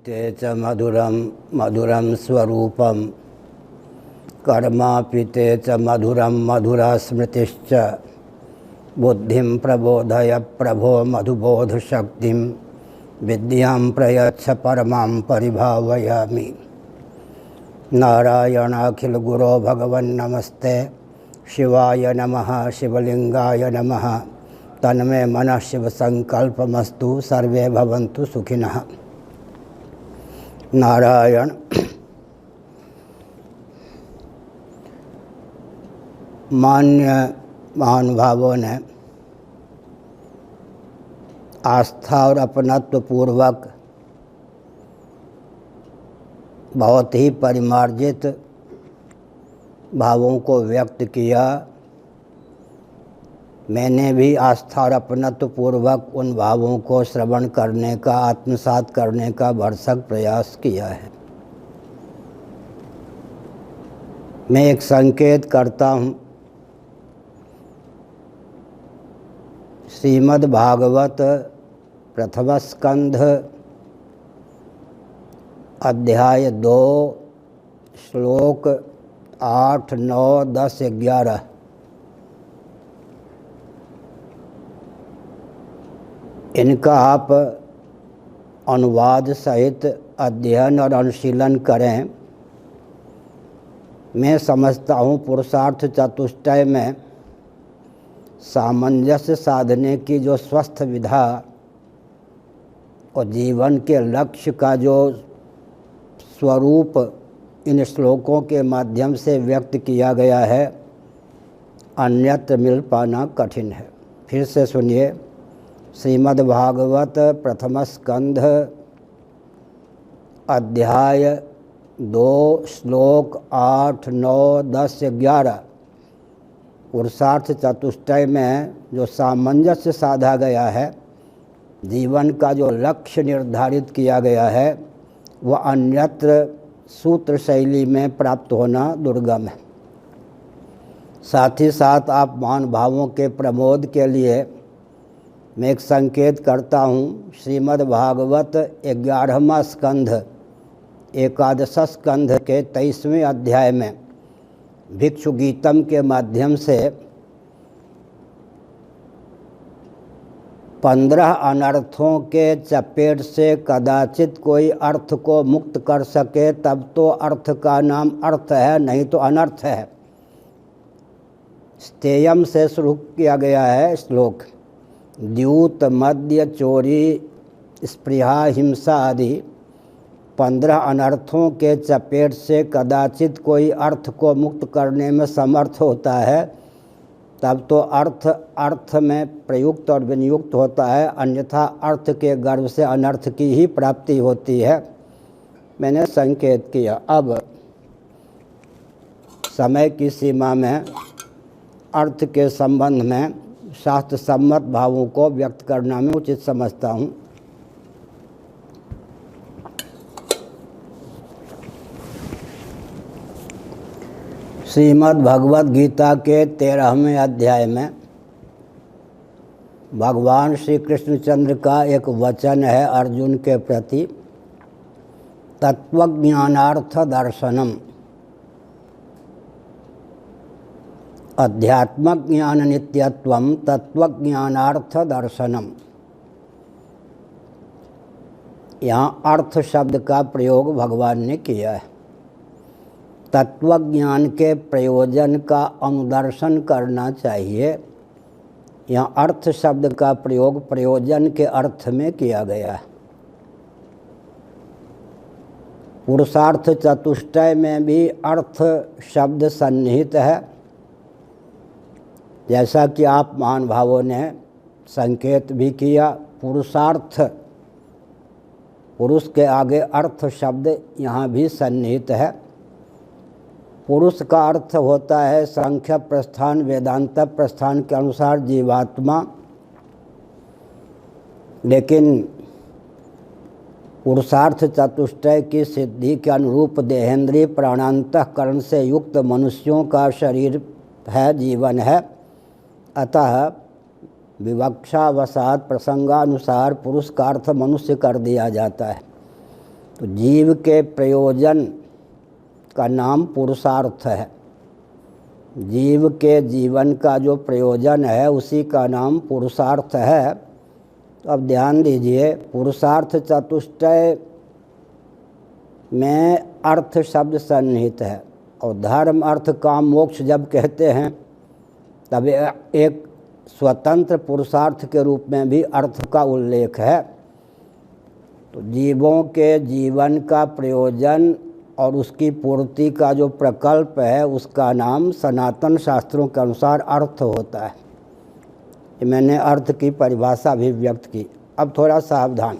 पीते च मधुरम मधुरम स्वरूपम कर्मा पीते च मधुरम मधुरा स्मृतिश्च बुद्धिं प्रबोधय प्रभो मधुबोध शक्तिं विद्यां प्रयच्छ परमां परिभावयामि। नारायणाखिल गुरो भगवन् नमस्ते शिवाय नमः शिवलिंगाय नमः। तन्मे मनः शिव संकल्पमस्तु सर्वे भवन्तु सुखिनः। नारायण। मान्य महानुभावों ने आस्था और अपनत्व पूर्वक बहुत ही परिमार्जित भावों को व्यक्त किया। मैंने भी आस्था और अपनत्व पूर्वक उन भावों को श्रवण करने का, आत्मसात करने का भरसक प्रयास किया है। मैं एक संकेत करता हूँ। श्रीमद् भागवत प्रथम स्कंध अध्याय 2 श्लोक 8, 9, 10, 11 इनका आप अनुवाद सहित अध्ययन और अनुशीलन करें। मैं समझता हूँ पुरुषार्थ चतुष्टय में सामंजस्य साधने की जो स्वस्थ विधा और जीवन के लक्ष्य का जो स्वरूप इन श्लोकों के माध्यम से व्यक्त किया गया है, अन्यत्र मिल पाना कठिन है। फिर से सुनिए। श्रीमद् भागवत प्रथम स्कंध अध्याय 2 श्लोक 8, 9, 10, 11 पुरुषार्थ चतुष्टय में जो सामंजस्य साधा गया है, जीवन का जो लक्ष्य निर्धारित किया गया है, वह अन्यत्र सूत्र शैली में प्राप्त होना दुर्गम है। साथ ही साथ आप महानुभावों के प्रमोद के लिए मैं एक संकेत करता हूँ। श्रीमद् भागवत 11वां स्कंध एकादश स्कंध के 23वें अध्याय में भिक्षु गीतम के माध्यम से 15 अनर्थों के चपेट से कदाचित कोई अर्थ को मुक्त कर सके, तब तो अर्थ का नाम अर्थ है, नहीं तो अनर्थ है। स्तेयम से शुरू किया गया है श्लोक। द्यूत, मद्य, चोरी, स्पृहा, हिंसा आदि 15 अनर्थों के चपेट से कदाचित कोई अर्थ को मुक्त करने में समर्थ होता है, तब तो अर्थ में प्रयुक्त और विनियुक्त होता है, अन्यथा अर्थ के गर्भ से अनर्थ की ही प्राप्ति होती है। मैंने संकेत किया। अब समय की सीमा में अर्थ के संबंध में शास्त्र सम्मत भावों को व्यक्त करना मैं उचित समझता हूँ। श्रीमद् भगवद गीता के 13वें अध्याय में भगवान श्री कृष्णचंद्र का एक वचन है अर्जुन के प्रति। तत्वज्ञानार्थ दर्शनम, अध्यात्मक ज्ञान नित्यत्वम तत्वज्ञानार्थ दर्शनम। यहाँ अर्थ शब्द का प्रयोग भगवान ने किया है। तत्वज्ञान के प्रयोजन का अनुदर्शन करना चाहिए। यहाँ अर्थ शब्द का प्रयोग प्रयोजन के अर्थ में किया गया है। पुरुषार्थ चतुष्टय में भी अर्थ शब्द सन्निहित है। जैसा कि आप महानुभावों ने संकेत भी किया, पुरुषार्थ, पुरुष के आगे अर्थ शब्द यहाँ भी सन्निहित है। पुरुष का अर्थ होता है सांख्य प्रस्थान, वेदांत प्रस्थान के अनुसार जीवात्मा, लेकिन पुरुषार्थ चतुष्टय की सिद्धि के अनुरूप देहेंद्रीय प्राणांतःकरण से युक्त मनुष्यों का शरीर है, जीवन है। अतः विवक्षावसात प्रसंगानुसार पुरुष का अर्थ मनुष्य कर दिया जाता है। तो जीव के प्रयोजन का नाम पुरुषार्थ है। जीव के जीवन का जो प्रयोजन है उसी का नाम पुरुषार्थ है। तो अब ध्यान दीजिए, पुरुषार्थ चतुष्टय में अर्थ शब्द सन्निहित है, और धर्म अर्थ काम मोक्ष जब कहते हैं तब एक स्वतंत्र पुरुषार्थ के रूप में भी अर्थ का उल्लेख है। तो जीवों के जीवन का प्रयोजन और उसकी पूर्ति का जो प्रकल्प है उसका नाम सनातन शास्त्रों के अनुसार अर्थ होता है। ये मैंने अर्थ की परिभाषा भी व्यक्त की। अब थोड़ा सावधान।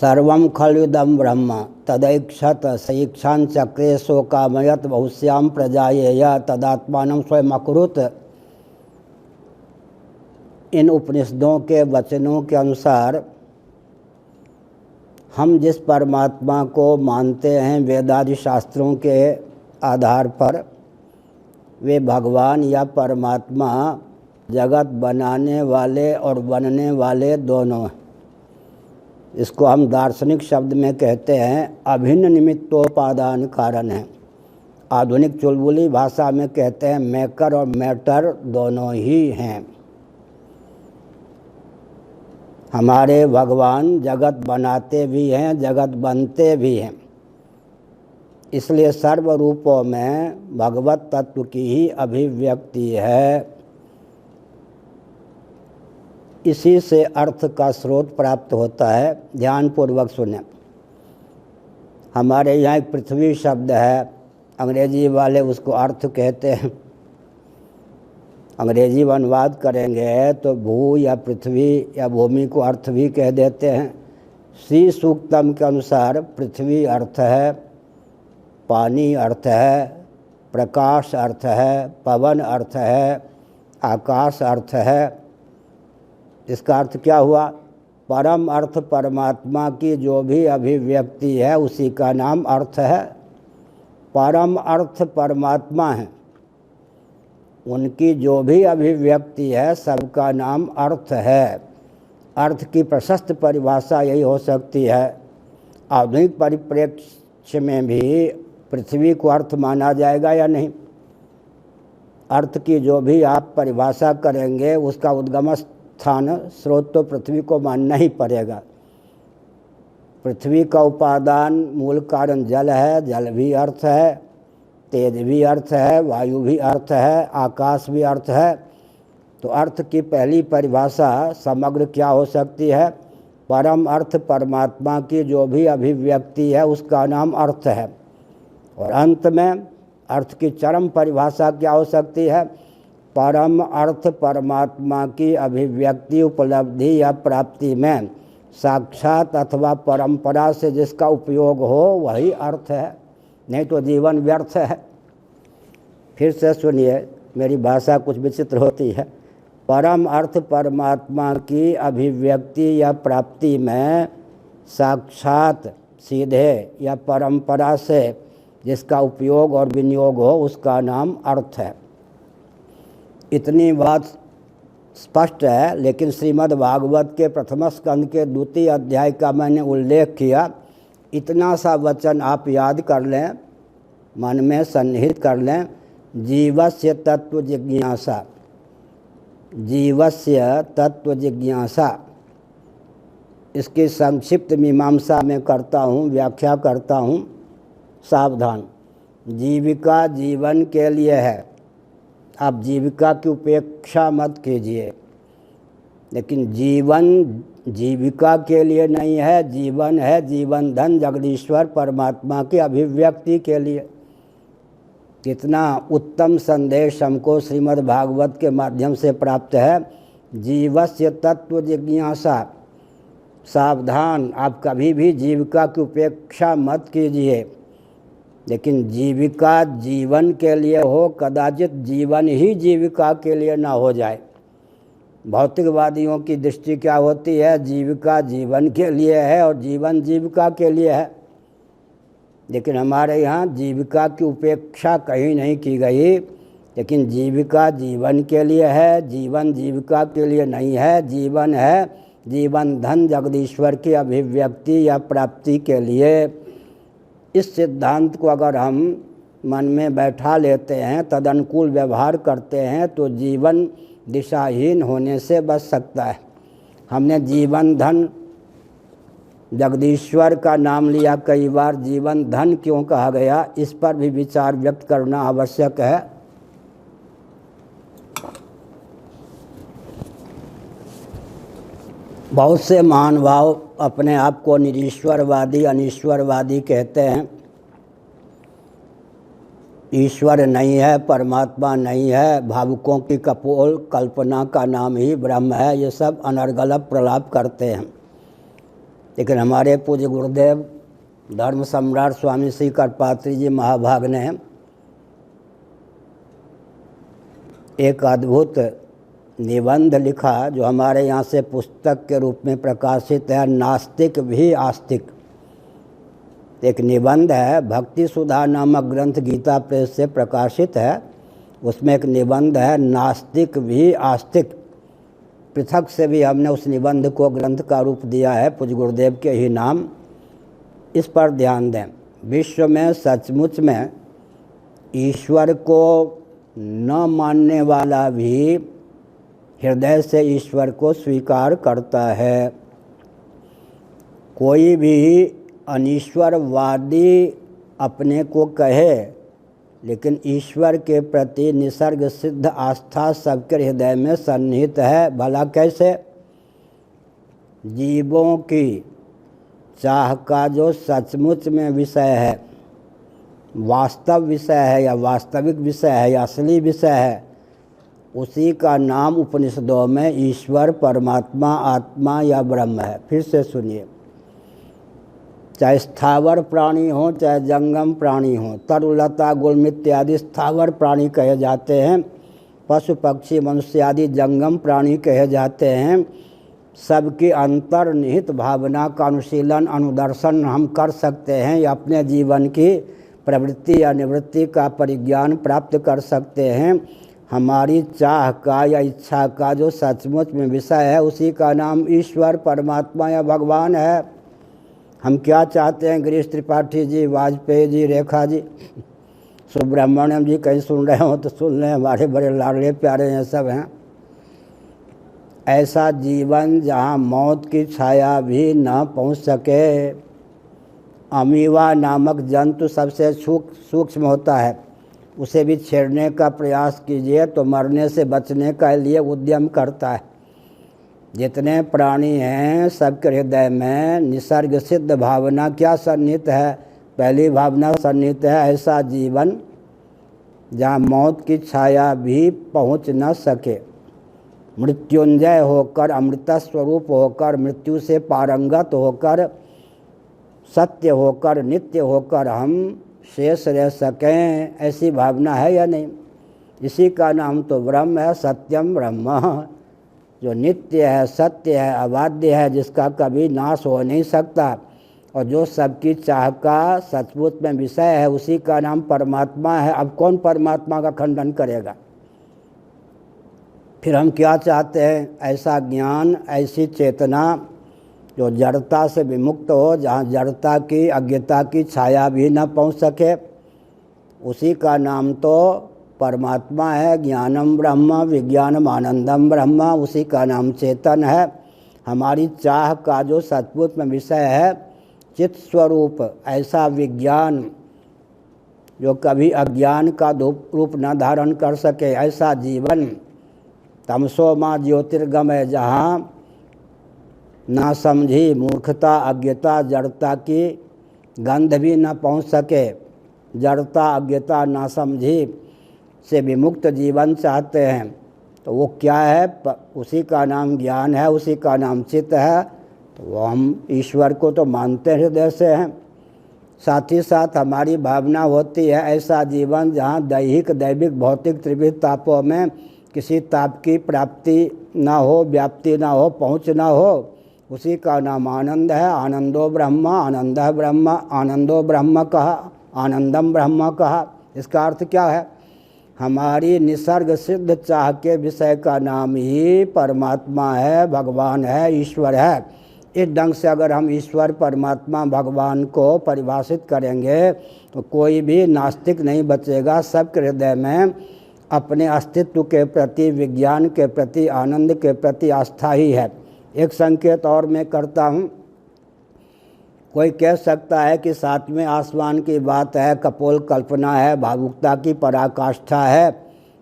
सर्वं खलुदं ब्रह्म तदैक्षत सईक्षां चक्रे शोकामयत बहुश्याम प्रजायेय तदात्मानं स्वयं अकुरुत। इन उपनिषदों के वचनों के अनुसार हम जिस परमात्मा को मानते हैं वेदादि शास्त्रों के आधार पर, वे भगवान या परमात्मा जगत बनाने वाले और बनने वाले दोनों हैं। इसको हम दार्शनिक शब्द में कहते हैं अभिन्न निमित्तोपादान कारण है। आधुनिक चुलबुली भाषा में कहते हैं मेकर और मैटर दोनों ही हैं। हमारे भगवान जगत बनाते भी हैं, जगत बनते भी हैं। इसलिए सर्व रूपों में भगवत तत्व की ही अभिव्यक्ति है। इसी से अर्थ का स्रोत प्राप्त होता है। ध्यानपूर्वक सुने। हमारे यहाँ एक पृथ्वी शब्द है, अंग्रेजी वाले उसको अर्थ कहते हैं। अंग्रेजी में अनुवाद करेंगे तो भू या पृथ्वी या भूमि को अर्थ भी कह देते हैं। श्री सूक्तम के अनुसार पृथ्वी अर्थ है, पानी अर्थ है, प्रकाश अर्थ है, पवन अर्थ है, आकाश अर्थ है। इसका अर्थ क्या हुआ? परम अर्थ परमात्मा की जो भी अभिव्यक्ति है उसी का नाम अर्थ है। परम अर्थ परमात्मा है, उनकी जो भी अभिव्यक्ति है सबका नाम अर्थ है। अर्थ की प्रशस्त परिभाषा यही हो सकती है। आधुनिक परिप्रेक्ष्य में भी पृथ्वी को अर्थ माना जाएगा या नहीं? अर्थ की जो भी आप परिभाषा करेंगे उसका उद्गम स्थान स्रोत तो पृथ्वी को मानना ही पड़ेगा। पृथ्वी का उपादान मूल कारण जल है, जल भी अर्थ है, तेज भी अर्थ है, वायु भी अर्थ है, आकाश भी अर्थ है। तो अर्थ की पहली परिभाषा समग्र क्या हो सकती है? परम अर्थ परमात्मा की जो भी अभिव्यक्ति है उसका नाम अर्थ है। और अंत में अर्थ की चरम परिभाषा क्या हो सकती है? परम अर्थ परमात्मा की अभिव्यक्ति, उपलब्धि या प्राप्ति में साक्षात अथवा परंपरा से जिसका उपयोग हो वही अर्थ है, नहीं तो जीवन व्यर्थ है। फिर से सुनिए, मेरी भाषा कुछ विचित्र होती है। परम अर्थ परमात्मा की अभिव्यक्ति या प्राप्ति में साक्षात, सीधे या परंपरा से जिसका उपयोग और विनियोग हो उसका नाम अर्थ है। इतनी बात स्पष्ट है, लेकिन श्रीमद् भागवत के प्रथम स्कंद के द्वितीय अध्याय का मैंने उल्लेख किया। इतना सा वचन आप याद कर लें, मन में सन्निहित कर लें। जीवस्य तत्व जिज्ञासा, जीवस्य तत्व जिज्ञासा। इसकी संक्षिप्त मीमांसा में करता हूँ, व्याख्या करता हूँ। सावधान। जीविका जीवन के लिए है, आप जीविका की उपेक्षा मत कीजिए। लेकिन जीवन जीविका के लिए नहीं है, जीवन है जीवन धन जगदीश्वर परमात्मा की अभिव्यक्ति के लिए। कितना उत्तम संदेश हमको श्रीमद् भागवत के माध्यम से प्राप्त है। जीवस्य तत्व जिज्ञासा। सावधान, आप कभी भी जीविका की उपेक्षा मत कीजिए। लेकिन जीविका जीवन के लिए हो, कदाचित जीवन ही जीविका के लिए ना हो जाए। भौतिकवादियों की दृष्टि क्या होती है? जीविका जीवन के लिए है और जीवन जीविका के लिए है। लेकिन हमारे यहाँ जीविका की उपेक्षा कहीं नहीं की गई। लेकिन जीविका जीवन के लिए है, जीवन जीविका के लिए नहीं है। जीवन है जीवन धन जगदीश्वर की अभिव्यक्ति या प्राप्ति के लिए इस सिद्धांत को अगर हम मन में बैठा लेते हैं, तदनुकूल व्यवहार करते हैं, तो जीवन दिशाहीन होने से बच सकता है। हमने जीवन धन जगदीश्वर का नाम लिया कई बार, जीवन धन क्यों कहा गया, इस पर भी विचार व्यक्त करना आवश्यक है। बहुत से महानुभाव अपने आप को निरीश्वरवादी अनीश्वरवादी कहते हैं। ईश्वर नहीं है, परमात्मा नहीं है, भावुकों की कपोल कल्पना का नाम ही ब्रह्म है, ये सब अनर्गल प्रलाप करते हैं। लेकिन हमारे पूज्य गुरुदेव धर्म सम्राट स्वामी श्री करपात्री जी महाभाग ने एक अद्भुत निबंध लिखा, जो हमारे यहाँ से पुस्तक के रूप में प्रकाशित है, नास्तिक भी आस्तिक। एक निबंध है, भक्ति सुधा नामक ग्रंथ गीता प्रेस से प्रकाशित है। उसमें एक निबंध है, नास्तिक भी आस्तिक। पृथक से भी हमने उस निबंध को ग्रंथ का रूप दिया है, पूज्य गुरुदेव के ही नाम। इस पर ध्यान दें। विश्व में सचमुच में ईश्वर को न मानने वाला भी हृदय से ईश्वर को स्वीकार करता है। कोई भी अनीश्वरवादी अपने को कहे, लेकिन ईश्वर के प्रति निसर्ग सिद्ध आस्था सबके हृदय में सन्निहित है। भला कैसे? जीवों की चाह का जो सचमुच में विषय है, वास्तव विषय है या वास्तविक विषय है या असली विषय है, उसी का नाम उपनिषदों में ईश्वर, परमात्मा, आत्मा या ब्रह्म है। फिर से सुनिए, चाहे स्थावर प्राणी हो चाहे जंगम प्राणी हो, तरुलता गुल्म इत्यादि स्थावर प्राणी कहे जाते हैं, पशु पक्षी मनुष्य आदि जंगम प्राणी कहे जाते हैं। सबकी अंतर्निहित भावना का अनुशीलन अनुदर्शन हम कर सकते हैं या अपने जीवन की प्रवृत्ति या निवृत्ति का परिज्ञान प्राप्त कर सकते हैं। हमारी चाह का या इच्छा का जो सचमुच में विषय है, उसी का नाम ईश्वर, परमात्मा या भगवान है। हम क्या चाहते हैं? गिरीश त्रिपाठी जी, वाजपेयी जी, रेखा जी, सुब्रह्मण्यम जी कहीं सुन रहे हो तो सुन लें, हमारे बड़े लाडले प्यारे हैं, सब हैं। ऐसा जीवन जहाँ मौत की छाया भी न पहुँच सके। अमीवा नामक जंतु सबसे सूक्ष्म होता है, उसे भी छेड़ने का प्रयास कीजिए तो मरने से बचने का लिए उद्यम करता है। जितने प्राणी हैं सबके हृदय में निसर्ग सिद्ध भावना क्या सन्निहित है? पहली भावना सन्निहित है, ऐसा जीवन जहाँ मौत की छाया भी पहुँच न सके। मृत्युंजय होकर, अमृत स्वरूप होकर, मृत्यु से पारंगत होकर, सत्य होकर, नित्य होकर हम शेष रह सकें, ऐसी भावना है या नहीं? इसी का नाम तो ब्रह्म है, सत्यम ब्रह्म, जो नित्य है, सत्य है, अबाध्य है, जिसका कभी नाश हो नहीं सकता, और जो सबकी चाह का सचमुच में विषय है, उसी का नाम परमात्मा है। अब कौन परमात्मा का खंडन करेगा? फिर हम क्या चाहते हैं? ऐसा ज्ञान, ऐसी चेतना जो जड़ता से विमुक्त हो, जहाँ जड़ता की, अज्ञता की छाया भी न पहुँच सके, उसी का नाम तो परमात्मा है। ज्ञानम ब्रह्म विज्ञानम आनंदम ब्रह्म, उसी का नाम चेतन है। हमारी चाह का जो सचमुच में विषय है, चित स्वरूप, ऐसा विज्ञान जो कभी अज्ञान का रूप न धारण कर सके, ऐसा जीवन। तमसो माँ ज्योतिर्गमय, जहाँ ना समझी, मूर्खता, अज्ञता, जड़ता की गंध भी न पहुँच सके, जड़ता, अज्ञता, ना समझी से विमुक्त जीवन चाहते हैं, तो वो क्या है? उसी का नाम ज्ञान है, उसी का नाम चित्त है। तो वो हम ईश्वर को तो मानते हृदय से हैं, साथ ही साथ हमारी भावना होती है ऐसा जीवन जहाँ दैहिक, दैविक, भौतिक त्रिविध तापों में किसी ताप की प्राप्ति ना हो, व्याप्ति ना हो, पहुँच ना हो, उसी का नाम आनंद है। आनंदो ब्रह्म, आनंद ब्रह्म, आनंदो ब्रह्म कहा, आनंदम ब्रह्म कहा। इसका अर्थ क्या है? हमारी निसर्ग सिद्ध चाह के विषय का नाम ही परमात्मा है, भगवान है, ईश्वर है। इस ढंग से अगर हम ईश्वर, परमात्मा, भगवान को परिभाषित करेंगे तो कोई भी नास्तिक नहीं बचेगा। सबके हृदय में अपने अस्तित्व के प्रति, विज्ञान के प्रति, आनंद के प्रति आस्था ही है। एक संकेत और मैं करता हूँ। कोई कह सकता है कि सातवें आसमान की बात है, कपोल कल्पना है, भावुकता की पराकाष्ठा है।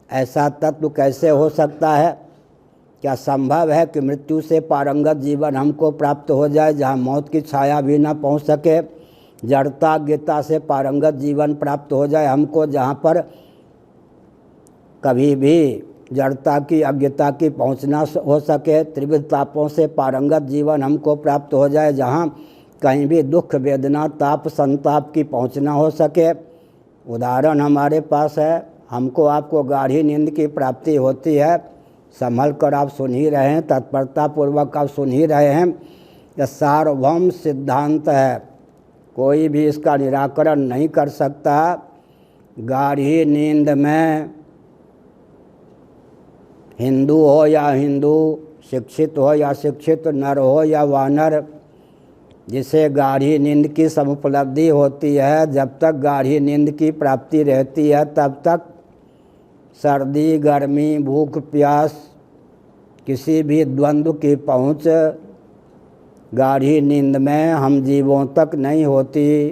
ऐसा तत्व कैसे हो सकता है? क्या संभव है कि मृत्यु से पारंगत जीवन हमको प्राप्त हो जाए, जहाँ मौत की छाया भी न पहुँच सके? जड़ता ज्ञता से पारंगत जीवन प्राप्त हो जाए हमको, जहाँ पर कभी भी जड़ता की, अज्ञता की पहुँचना हो सके। त्रिविध तापों से पारंगत जीवन हमको प्राप्त हो जाए, जहाँ कहीं भी दुख, वेदना, ताप, संताप की पहुँचना हो सके। उदाहरण हमारे पास है। हमको आपको गाढ़ी नींद की प्राप्ति होती है, संभल कर आप सुन ही रहे हैं, तत्परतापूर्वक आप सुन ही रहे हैं। यह सार्वभौम सिद्धांत है, कोई भी इसका निराकरण नहीं कर सकता। गाढ़ी नींद में हिंदू हो या हिंदू, शिक्षित हो या शिक्षित, नर हो या वानर, जिसे गाढ़ी नींद की समुपलब्धि होती है, जब तक गाढ़ी नींद की प्राप्ति रहती है तब तक सर्दी, गर्मी, भूख, प्यास, किसी भी द्वंद्व की पहुँच गाढ़ी नींद में हम जीवों तक नहीं होती।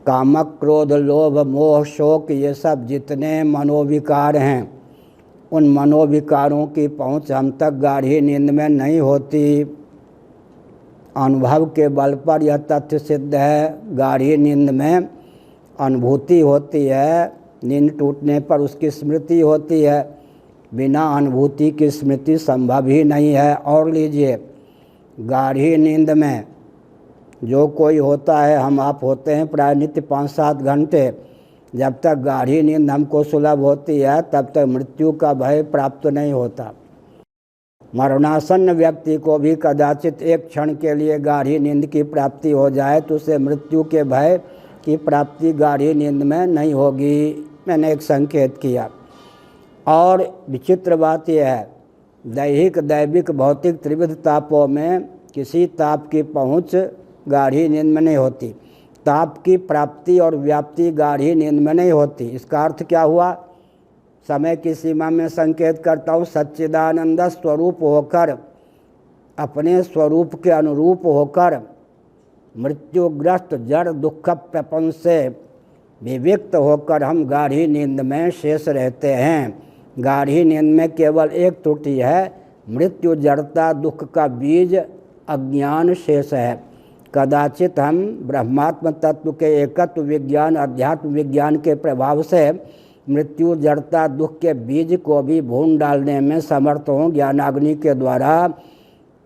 कामक, क्रोध, लोभ, मोह, शोक, ये सब जितने मनोविकार हैं, उन मनोविकारों की पहुँच हम तक गाढ़ी नींद में नहीं होती। अनुभव के बल पर यह तथ्य सिद्ध है, गाढ़ी नींद में अनुभूति होती है, नींद टूटने पर उसकी स्मृति होती है। बिना अनुभूति की स्मृति संभव ही नहीं है। और लीजिए, गाढ़ी नींद में जो कोई होता है, हम आप होते हैं प्राय नित्य 5-7 घंटे, जब तक गाढ़ी नींद हमको सुलभ होती है तब तक मृत्यु का भय प्राप्त नहीं होता। मरणासन्न व्यक्ति को भी कदाचित एक क्षण के लिए गाढ़ी नींद की प्राप्ति हो जाए तो उसे मृत्यु के भय की प्राप्ति गाढ़ी नींद में नहीं होगी। मैंने एक संकेत किया। और विचित्र बात यह है, दैहिक, दैविक, भौतिक त्रिविध तापों में किसी ताप की पहुँच गाढ़ी नींद में नहीं होती। ताप की प्राप्ति और व्याप्ति गाढ़ी नींद में नहीं होती। इसका अर्थ क्या हुआ? समय की सीमा में संकेत करता हूँ। सच्चिदानंद स्वरूप होकर, अपने स्वरूप के अनुरूप होकर मृत्युग्रस्त जड़ दुख प्रपंच से विविक्त होकर हम गाढ़ी नींद में शेष रहते हैं। गाढ़ी नींद में केवल एक त्रुटि है, मृत्यु, जड़ता, दुख का बीज अज्ञान शेष है। कदाचित हम ब्रह्मात्म तत्व के एकत्व विज्ञान, अध्यात्म विज्ञान के प्रभाव से मृत्यु, जड़ता, दुख के बीज को भी भून डालने में समर्थ हों ज्ञानाग्नि के द्वारा,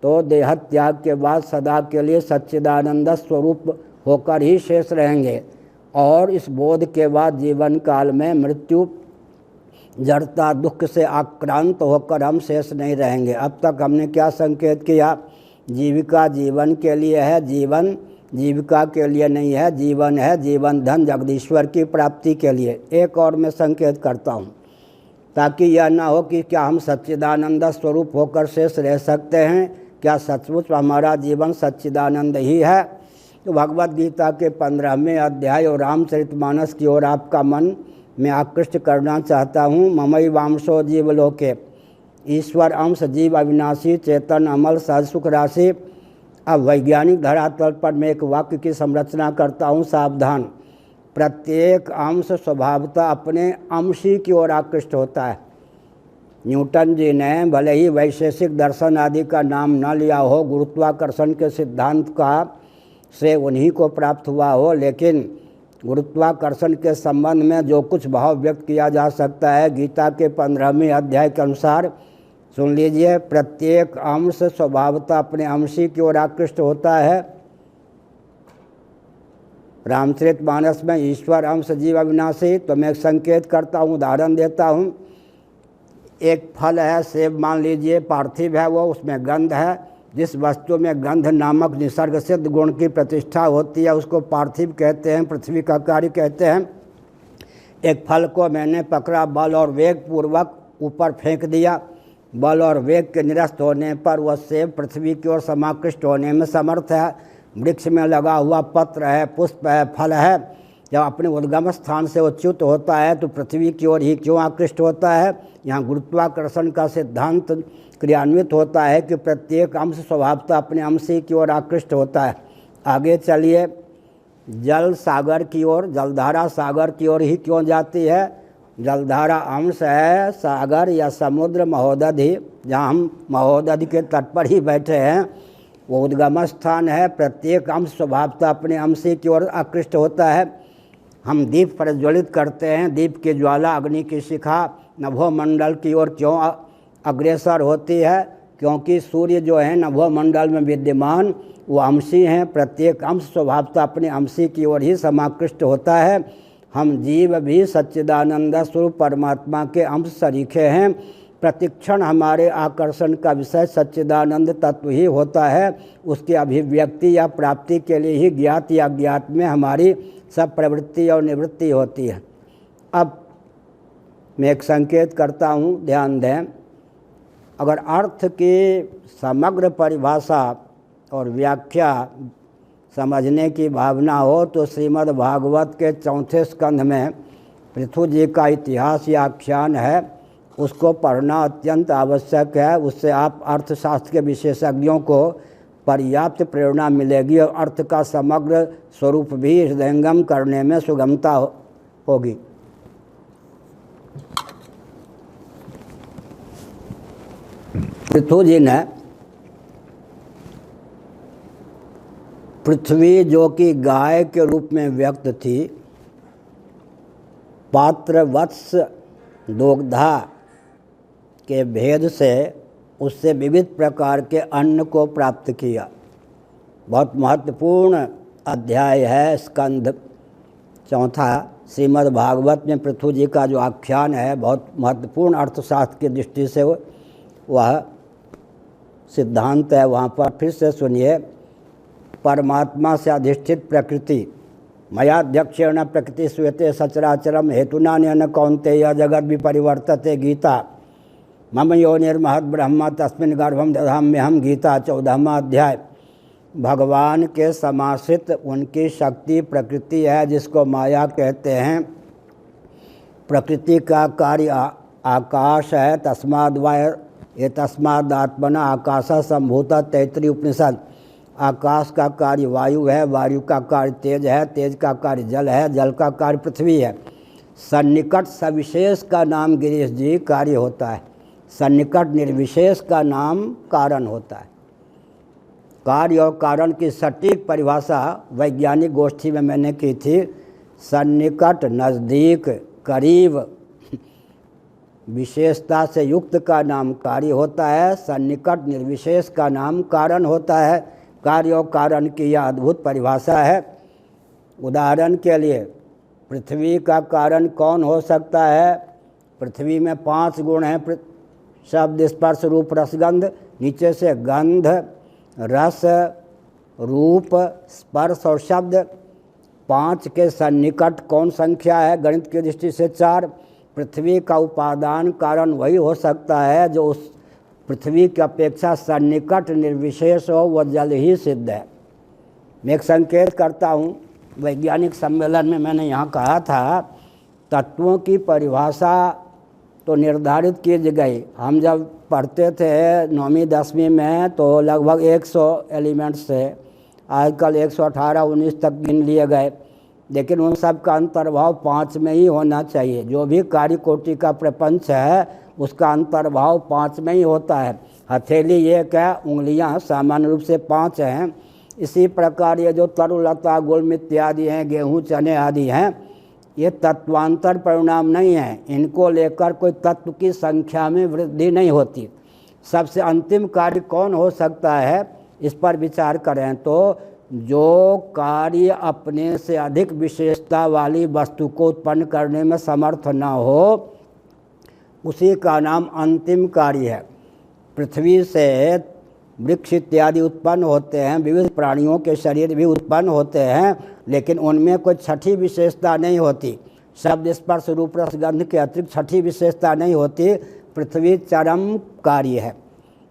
तो देह त्याग के बाद सदा के लिए सच्चिदानंद स्वरूप होकर ही शेष रहेंगे। और इस बोध के बाद जीवन काल में मृत्यु, जड़ता, दुख से आक्रांत होकर हम शेष नहीं रहेंगे। अब तक हमने क्या संकेत किया? जीविका जीवन के लिए है, जीवन जीविका के लिए नहीं है। जीवन है, जीवन धन जगदीश्वर की प्राप्ति के लिए। एक और मैं संकेत करता हूँ, ताकि यह ना हो कि क्या हम सच्चिदानंद स्वरूप होकर शेष रह सकते हैं? क्या सचमुच हमारा जीवन सच्चिदानंद ही है? तो भगवद गीता के 15वें अध्याय और रामचरितमानस की ओर आपका मन मैं आकृष्ट करना चाहता हूँ। ममई वांशो जीवलोके, ईश्वर अंश, जीव अविनाशी, चेतन अमल, सहज सुख राशि। अब वैज्ञानिक धरातल पर मैं एक वाक्य की संरचना करता हूँ, सावधान। प्रत्येक अंश स्वभावतः अपने अंशी की ओर आकृष्ट होता है। न्यूटन जी ने भले ही वैशेषिक दर्शन आदि का नाम न लिया हो, गुरुत्वाकर्षण के सिद्धांत का से उन्हीं को प्राप्त हुआ हो, लेकिन गुरुत्वाकर्षण के संबंध में जो कुछ भाव व्यक्त किया जा सकता है, गीता के 15वें अध्याय के अनुसार सुन लीजिए। प्रत्येक अंश स्वभावतः अपने अंशी की ओर आकृष्ट होता है। रामचरितमानस में ईश्वर अंश, जीव अविनाशी। तो मैं एक संकेत करता हूँ, उदाहरण देता हूँ। एक फल है, सेब मान लीजिए, पार्थिव है, वो उसमें गंध है। जिस वस्तु में गंध नामक निसर्ग सिद्ध गुण की प्रतिष्ठा होती है उसको पार्थिव कहते हैं, पृथ्वी का कार्य कहते हैं। एक फल को मैंने पकड़ा, बल और वेग पूर्वक ऊपर फेंक दिया। बल और वेग के निरस्त होने पर वह सेब पृथ्वी की ओर समाकृष्ट होने में समर्थ है। वृक्ष में लगा हुआ पत्र है, पुष्प है, फल है, जब अपने उद्गम स्थान से उच्युत होता है तो पृथ्वी की ओर ही क्यों आकृष्ट होता है? यहाँ गुरुत्वाकर्षण का सिद्धांत क्रियान्वित होता है कि प्रत्येक अंश स्वभावतः अपने अंश ही की ओर आकृष्ट होता है। आगे चलिए, जल सागर की ओर, जलधारा सागर की ओर ही क्यों जाती है? जलधारा अंश है सागर या समुद्र महोदधि, जहाँ हम महोदधि के तट पर ही बैठे हैं, वो उद्गम स्थान है। प्रत्येक अंश स्वभावतः अपने अंश की ओर आकृष्ट होता है। हम दीप प्रज्वलित करते हैं, दीप की ज्वाला, अग्नि की शिखा नभोमंडल की ओर क्यों अग्रसर होती है? क्योंकि सूर्य जो है नभोमंडल में विद्यमान वो अंशी हैं। प्रत्येक अंश स्वभावतः अपने अंशी की ओर ही समाकृष्ट होता है। हम जीव भी सच्चिदानंद स्वरूप परमात्मा के अंश सरीखे हैं। प्रतिक्षण हमारे आकर्षण का विषय सच्चिदानंद तत्व ही होता है। उसकी अभिव्यक्ति या प्राप्ति के लिए ही ज्ञात या अज्ञात में हमारी सब प्रवृत्ति और निवृत्ति होती है। अब मैं एक संकेत करता हूँ, ध्यान दें। अगर अर्थ की समग्र परिभाषा और व्याख्या समझने की भावना हो तो श्रीमद् भागवत के 4 स्कंध में पृथु जी का इतिहास या आख्यान है, उसको पढ़ना अत्यंत आवश्यक है। उससे आप अर्थशास्त्र के विशेषज्ञों को पर्याप्त प्रेरणा मिलेगी और अर्थ का समग्र स्वरूप भी हृदयंगम करने में सुगमता होगी। पृथु जी ने पृथ्वी जो कि गाय के रूप में व्यक्त थी, पात्र वत्स दोग्धा के भेद से उससे विविध प्रकार के अन्न को प्राप्त किया। बहुत महत्वपूर्ण अध्याय है स्कंध 4 श्रीमद् भागवत में पृथु जी का जो आख्यान है, बहुत महत्वपूर्ण अर्थशास्त्र की दृष्टि से वह सिद्धांत है। वहाँ पर फिर से सुनिए। परमात्मा से अधिष्ठित प्रकृति, मयाध्यक्षेण प्रकृति श्वेते सचराचरम हेतुना न कौन्तेय जगद विपरिवर्तते गीता मम योनिर्महद ब्रह्म तस्मिन् गर्भम दधाम्यहम गीता 14वां अध्याय। भगवान के समाश्रित उनकी शक्ति प्रकृति है, जिसको माया कहते हैं। प्रकृति का कार्य आकाश है। तस्मादात्मना आकाश संभूता तैत्तरीय उपनिषद। आकाश का कार्य वायु है, वायु का कार्य तेज है, तेज का कार्य जल है, जल का कार्य पृथ्वी है। सन्निकट सविशेष का नाम गिरीश जी कार्य होता है, सन्निकट निर्विशेष का नाम कारण होता है। कार्य और कारण की सटीक परिभाषा वैज्ञानिक गोष्ठी में मैंने की थी। सन्निकट नज़दीक, करीब, विशेषता से युक्त का नाम कार्य होता है। सन्निकट निर्विशेष का नाम कारण होता है। कार्य और कारण की यह अद्भुत परिभाषा है। उदाहरण के लिए पृथ्वी का कारण कौन हो सकता है? पृथ्वी में 5 गुण हैं, शब्द, स्पर्श, रूप, रसगंध। नीचे से गंध, रस, रूप, स्पर्श और शब्द। 5 के सन्निकट कौन संख्या है? गणित की दृष्टि से 4। पृथ्वी का उपादान कारण वही हो सकता है जो उस पृथ्वी की अपेक्षा सन्निकट निर्विशेष हो, वह जल ही सिद्ध है। मैं एक संकेत करता हूँ। वैज्ञानिक सम्मेलन में मैंने यहाँ कहा था, तत्वों की परिभाषा तो निर्धारित की गई। हम जब पढ़ते थे 9वीं 10वीं में तो लगभग 100 एलिमेंट्स थे। आजकल 118 19 तक गिन लिए गए, लेकिन उन सब का अंतर्भाव 5 में ही होना चाहिए। जो भी कार्य कोटि का प्रपंच है उसका अंतर्भाव 5 में ही होता है। हथेली 1 है, उंगलियां सामान्य रूप से 5 हैं। इसी प्रकार ये जो तरुलता, गुल्म इत्यादि हैं, गेहूँ, चने आदि हैं, ये तत्वांतर परिणाम नहीं हैं। इनको लेकर कोई तत्व की संख्या में वृद्धि नहीं होती। सबसे अंतिम कार्य कौन हो सकता है, इस पर विचार करें तो जो कार्य अपने से अधिक विशेषता वाली वस्तु को उत्पन्न करने में समर्थ न हो, उसी का नाम अंतिम कार्य है। पृथ्वी से वृक्ष इत्यादि उत्पन्न होते हैं, विविध प्राणियों के शरीर भी उत्पन्न होते हैं, लेकिन उनमें कोई छठी विशेषता नहीं होती। शब्द स्पर्श रूप रस गंध के अतिरिक्त छठी विशेषता नहीं होती। पृथ्वी चरम कार्य है।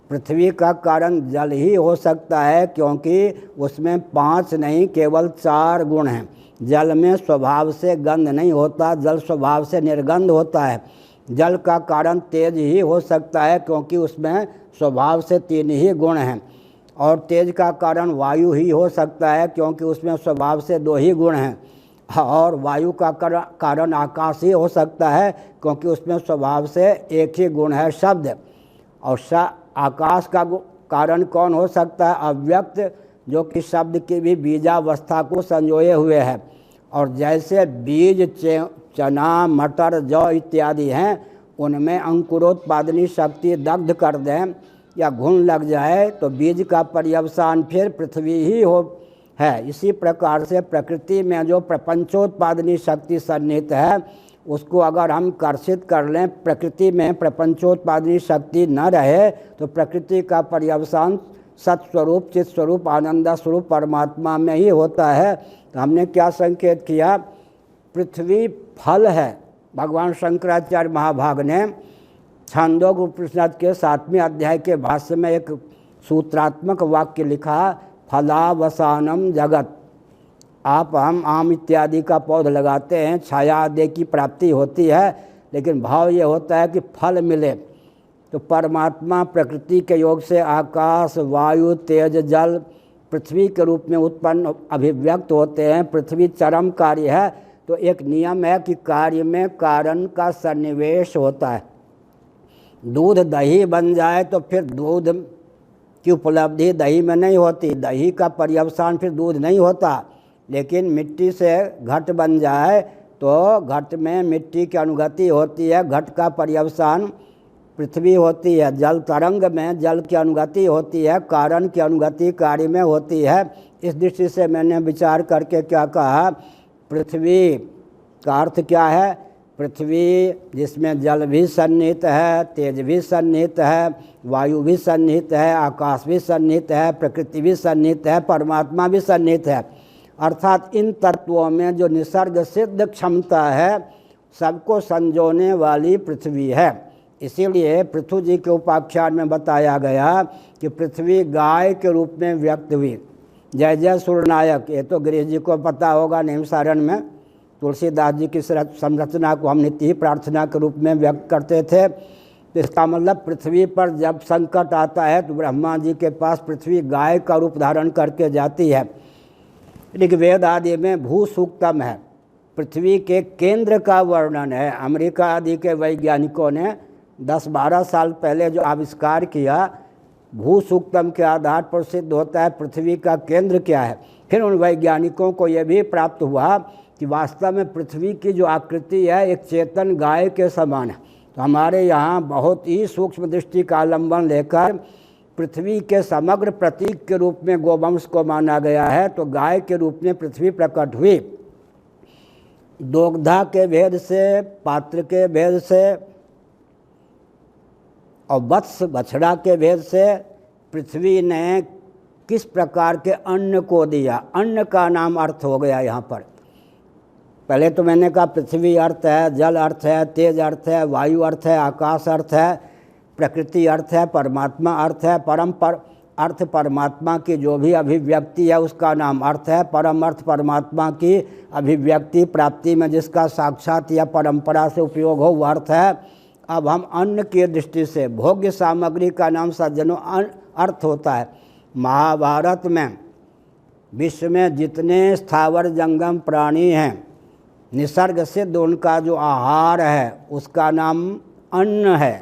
पृथ्वी का कारण जल ही हो सकता है, क्योंकि उसमें 5 नहीं केवल 4 गुण हैं। जल में स्वभाव से गंध नहीं होता, जल स्वभाव से निर्गंध होता है। जल का कारण तेज ही हो सकता है, क्योंकि उसमें स्वभाव से 3 ही गुण हैं। और तेज का कारण वायु ही हो सकता है, क्योंकि उसमें स्वभाव से 2 ही गुण हैं। और वायु का कारण आकाश ही हो सकता है, क्योंकि उसमें स्वभाव से 1 ही गुण है, शब्द। और आकाश का कारण कौन हो सकता है? अव्यक्त, जो कि शब्द की भी बीजावस्था को संजोए हुए है। और जैसे बीज चना, मटर, जौ इत्यादि हैं, उनमें अंकुरोत्पादनी शक्ति दग्ध कर दें या घुन लग जाए तो बीज का पर्यवसान फिर पृथ्वी ही हो है। इसी प्रकार से प्रकृति में जो प्रपंचोत्पादनी शक्ति सन्निहित है, उसको अगर हम कर्षित कर लें, प्रकृति में प्रपंचोत्पादनी शक्ति न रहे तो प्रकृति का पर्यवसान सत्स्वरूप, चित स्वरूप, आनंद स्वरूप परमात्मा में ही होता है। तो हमने क्या संकेत किया? पृथ्वी फल है। भगवान शंकराचार्य महाभाग ने छांदोग्य उपनिषद के 7वें अध्याय के भाष्य में एक सूत्रात्मक वाक्य लिखा, फलावसानम जगत। आप हम आम इत्यादि का पौध लगाते हैं, छाया आदि की प्राप्ति होती है, लेकिन भाव ये होता है कि फल मिले। तो परमात्मा प्रकृति के योग से आकाश, वायु, तेज, जल पृथ्वी के रूप में उत्पन्न अभिव्यक्त होते हैं। पृथ्वी चरम कार्य है, तो एक नियम है कि कार्य में कारण का सन्निवेश होता है। दूध दही बन जाए तो फिर दूध की उपलब्धि दही में नहीं होती, दही का पर्यवसान फिर दूध नहीं होता। लेकिन मिट्टी से घट बन जाए तो घट में मिट्टी की अनुगति होती है, घट का पर्यवसान पृथ्वी होती है। जल तरंग में जल की अनुगति होती है, कारण की अनुगति कार्य में होती है। इस दृष्टि से मैंने विचार करके क्या कहा, पृथ्वी का अर्थ क्या है? पृथ्वी जिसमें जल भी सन्निहित है, तेज भी सन्निहित है, वायु भी सन्निहित है, आकाश भी सन्निहित है, प्रकृति भी सन्निहित है, परमात्मा भी सन्निहित है। अर्थात इन तत्वों में जो निसर्ग सिद्ध क्षमता है, सबको संजोने वाली पृथ्वी है। इसीलिए पृथु जी के उपाख्यान में बताया गया कि पृथ्वी गाय के रूप में व्यक्त हुई। जय जय सूर्यनायक, ये तो गिरीश जी को पता होगा। निमसारण में तुलसीदास जी की संरचना को हम नित्य ही प्रार्थना के रूप में व्यक्त करते थे। तो इसका मतलब पृथ्वी पर जब संकट आता है तो ब्रह्मा जी के पास पृथ्वी गाय का रूप धारण करके जाती है। ऋग्वेद आदि में भू सूक्तम है, पृथ्वी के केंद्र का वर्णन है। अमेरिका आदि के वैज्ञानिकों ने 10-12 साल पहले जो आविष्कार किया, भू सूक्तम के आधार पर सिद्ध होता है पृथ्वी का केंद्र क्या है। फिर उन वैज्ञानिकों को यह भी प्राप्त हुआ कि वास्तव में पृथ्वी की जो आकृति है एक चेतन गाय के समान है। तो हमारे यहाँ बहुत ही सूक्ष्म दृष्टि का अवलंबन लेकर पृथ्वी के समग्र प्रतीक के रूप में गोवंश को माना गया है। तो गाय के रूप में पृथ्वी प्रकट हुई। दोग्धा के भेद से, पात्र के भेद से और वत्स बछड़ा के भेद से पृथ्वी ने किस प्रकार के अन्न को दिया। अन्न का नाम अर्थ हो गया यहाँ पर। पहले तो मैंने कहा पृथ्वी अर्थ है, जल अर्थ है, तेज अर्थ है, वायु अर्थ है, आकाश अर्थ है, प्रकृति अर्थ है, परमात्मा अर्थ है। परम अर्थ परमात्मा की जो भी अभिव्यक्ति है उसका नाम अर्थ है। परम अर्थ परमात्मा की अभिव्यक्ति प्राप्ति में जिसका साक्षात या परंपरा से उपयोग हो वह अर्थ है। अब हम अन्न की दृष्टि से भोग्य सामग्री का नाम सज्जनों अर्थ होता है। महाभारत में विश्व में जितने स्थावर जंगम प्राणी हैं, निसर्ग सिद्ध उनका जो आहार है उसका नाम अन्न है।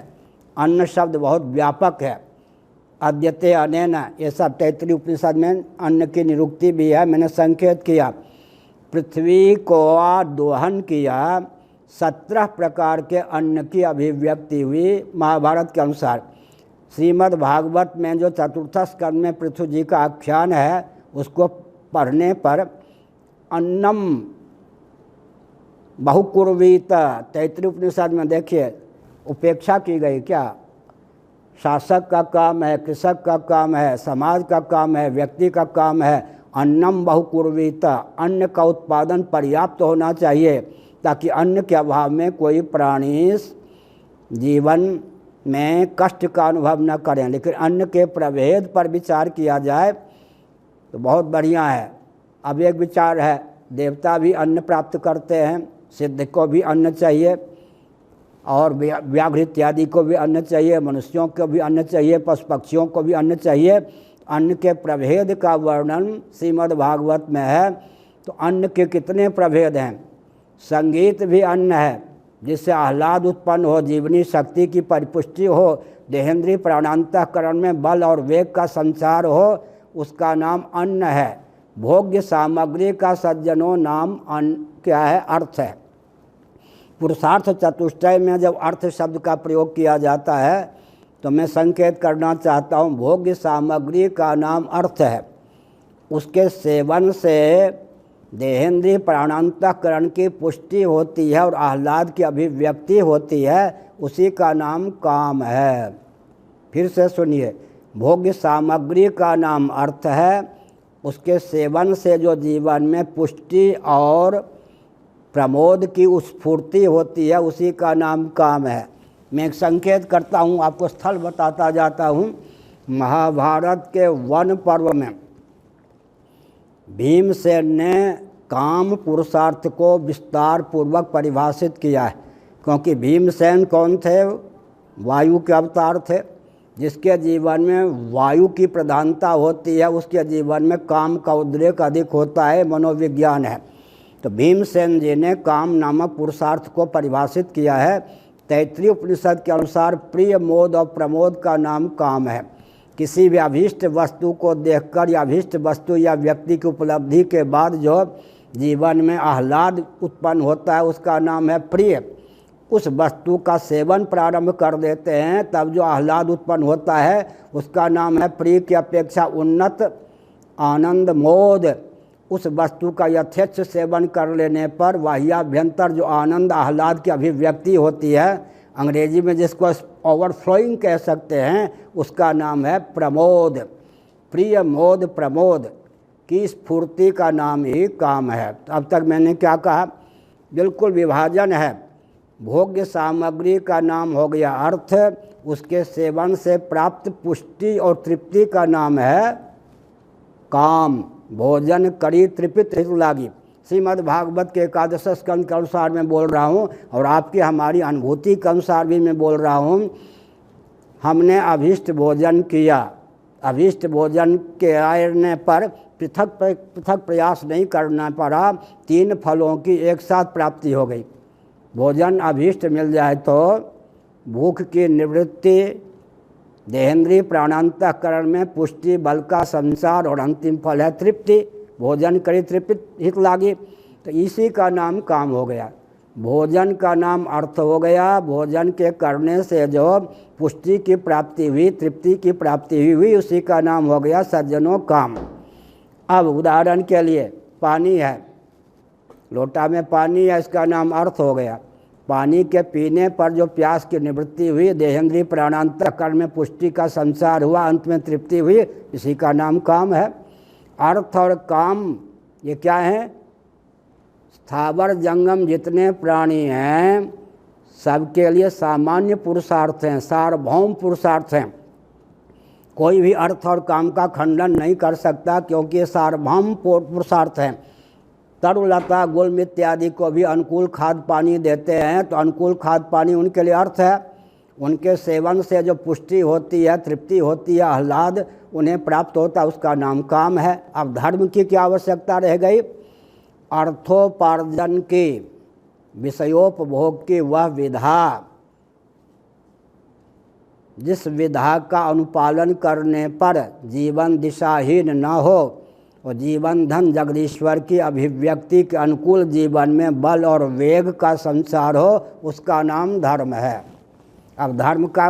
अन्न शब्द बहुत व्यापक है। अद्यते अनेन, ये सब तैत्तिरीय उपनिषद में अन्न की निरुक्ति भी है। मैंने संकेत किया पृथ्वी को दोहन किया, 17 प्रकार के अन्न की अभिव्यक्ति हुई महाभारत के अनुसार। श्रीमद् भागवत में जो 4th स्कंद में पृथु जी का आख्यान है उसको पढ़ने पर अन्नम बहुकुर्वीत, तैत्तिरीय उपनिषद में देखिए उपेक्षा की गई। क्या शासक का काम है, कृषक का काम है, समाज का काम है, व्यक्ति का काम है। अन्नम बहुकुर्वीत, अन्न का उत्पादन पर्याप्त होना चाहिए। ताकि अन्न के अभाव में कोई प्राणी जीवन में कष्ट का अनुभव न करें। लेकिन अन्न के प्रभेद पर विचार किया जाए तो बहुत बढ़िया है। अब एक विचार है, देवता भी अन्न प्राप्त करते हैं, सिद्ध को भी अन्न चाहिए, और व्याघ्र इत्यादि को भी अन्न चाहिए, मनुष्यों को भी अन्न चाहिए, पशु पक्षियों को भी अन्न चाहिए। अन्न के प्रभेद का वर्णन श्रीमद् भागवत में है। तो अन्न के कितने प्रभेद हैं। संगीत भी अन्न है, जिससे आह्लाद उत्पन्न हो, जीवनी शक्ति की परिपुष्टि हो, देहेंद्रीय प्राणांतःकरण में बल और वेग का संचार हो, उसका नाम अन्न है। भोग्य सामग्री का सज्जनों नाम अन्न क्या है, अर्थ है। पुरुषार्थ चतुष्टय में जब अर्थ शब्द का प्रयोग किया जाता है तो मैं संकेत करना चाहता हूँ, भोग्य सामग्री का नाम अर्थ है। उसके सेवन से देहेंद्रीय प्राणांतःकरण की पुष्टि होती है और आह्लाद की अभिव्यक्ति होती है, उसी का नाम काम है। फिर से सुनिए, भोग्य सामग्री का नाम अर्थ है, उसके सेवन से जो जीवन में पुष्टि और प्रमोद की स्फूर्ति होती है, उसी का नाम काम है। मैं एक संकेत करता हूँ, आपको स्थल बताता जाता हूँ। महाभारत के वन पर्व में भीमसेन ने काम पुरुषार्थ को विस्तार पूर्वक परिभाषित किया है। क्योंकि भीमसेन कौन थे, वायु के अवतार थे। जिसके जीवन में वायु की प्रधानता होती है, उसके जीवन में काम का उद्रेक अधिक होता है, मनोविज्ञान है। तो भीमसेन जी ने काम नामक पुरुषार्थ को परिभाषित किया है। तैत्रीय उपनिषद के अनुसार प्रिय, मोद और प्रमोद का नाम काम है। किसी भी अभीष्ट वस्तु को देखकर या अभीष्ट वस्तु या व्यक्ति की उपलब्धि के बाद जो जीवन में आह्लाद उत्पन्न होता है, उसका नाम है प्रिय। उस वस्तु का सेवन प्रारंभ कर देते हैं, तब जो आह्लाद उत्पन्न होता है, उसका नाम है प्रिय की अपेक्षा उन्नत आनंद मोद। उस वस्तु का यथेच्छ सेवन कर लेने पर बाह्याभ्यंतर जो आनंद आह्लाद की अभिव्यक्ति होती है, अंग्रेजी में जिसको ओवरफ्लोइंग कह सकते हैं, उसका नाम है प्रमोद। प्रिय, मोद, प्रमोद की स्फूर्ति का नाम ही काम है। अब तक मैंने क्या कहा, बिल्कुल विभाजन है। भोग्य सामग्री का नाम हो गया अर्थ, उसके सेवन से प्राप्त पुष्टि और तृप्ति का नाम है काम। भोजन करी तृपित हित लागी, श्रीमद् भागवत के एकादश स्कंद के अनुसार मैं बोल रहा हूँ, और आपकी हमारी अनुभूति के अनुसार भी मैं बोल रहा हूँ। हमने अभीष्ट भोजन किया, अभीष्ट भोजन के आने पर पृथक प्रयास नहीं करना पड़ा, 3 फलों की एक साथ प्राप्ति हो गई। भोजन अभीष्ट मिल जाए तो भूख की निवृत्ति, देहेंद्रीय प्राणांतःकरण में पुष्टि, बल का संचार, और अंतिम फल है तृप्ति। भोजन करी तृप्त हित लागी, तो इसी का नाम काम हो गया। भोजन का नाम अर्थ हो गया। भोजन के करने से जो पुष्टि की प्राप्ति हुई, तृप्ति की प्राप्ति हुई, उसी का नाम हो गया सज्जनों काम। अब उदाहरण के लिए पानी है, लोटा में पानी है, इसका नाम अर्थ हो गया। पानी के पीने पर जो प्यास की निवृत्ति हुई, देहेंद्रीय प्राणांतःकरण में पुष्टि का संचार हुआ, अंत में तृप्ति हुई, इसी का नाम काम है। अर्थ और काम ये क्या है, स्थावर जंगम जितने प्राणी हैं सबके लिए सामान्य पुरुषार्थ हैं, सार्वभौम पुरुषार्थ हैं। कोई भी अर्थ और काम का खंडन नहीं कर सकता, क्योंकि ये सार्वभौम पुरुषार्थ हैं। तरुलता, गुल्म इत्यादि को भी अनुकूल खाद पानी देते हैं, तो अनुकूल खाद पानी उनके लिए अर्थ है। उनके सेवन से जो पुष्टि होती है, तृप्ति होती है, आह्लाद उन्हें प्राप्त होता है, उसका नाम काम है। अब धर्म की क्या आवश्यकता रह गई, अर्थोपार्जन की, विषयोपभोग की वह विधा, जिस विधा का अनुपालन करने पर जीवन दिशाहीन न हो और जीवन धन जगदीश्वर की अभिव्यक्ति के अनुकूल जीवन में बल और वेग का संचार हो, उसका नाम धर्म है। अब धर्म का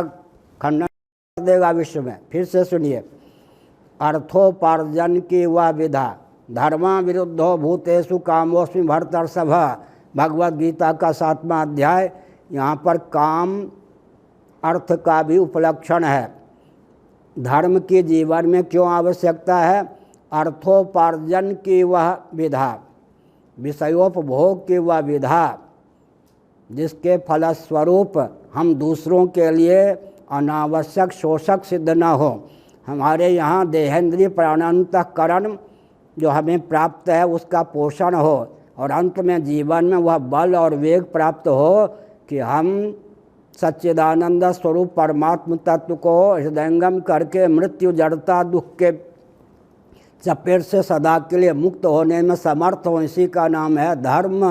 खंडन कर देगा विश्व में। फिर से सुनिए, अर्थोपार्जन की वह विधा, धर्मा विरुद्धो भूतेषु कामोस्मि भर्तर्षभ, भगवद गीता का 7वां अध्याय। यहाँ पर काम अर्थ का भी उपलक्षण है। धर्म की जीवन में क्यों आवश्यकता है, अर्थोपार्जन की वह विधा, विषयोपभोग की वह विधा, जिसके फलस्वरूप हम दूसरों के लिए अनावश्यक शोषक सिद्ध न हो। हमारे यहाँ देहेंद्रीय प्राणांतकरण जो हमें प्राप्त है उसका पोषण हो और अंत में जीवन में वह बल और वेग प्राप्त हो कि हम सच्चिदानंद स्वरूप परमात्म तत्व को हृदयंगम करके मृत्यु जड़ता दुख के चपेट से सदा के लिए मुक्त होने में समर्थ हो। इसी का नाम है धर्म।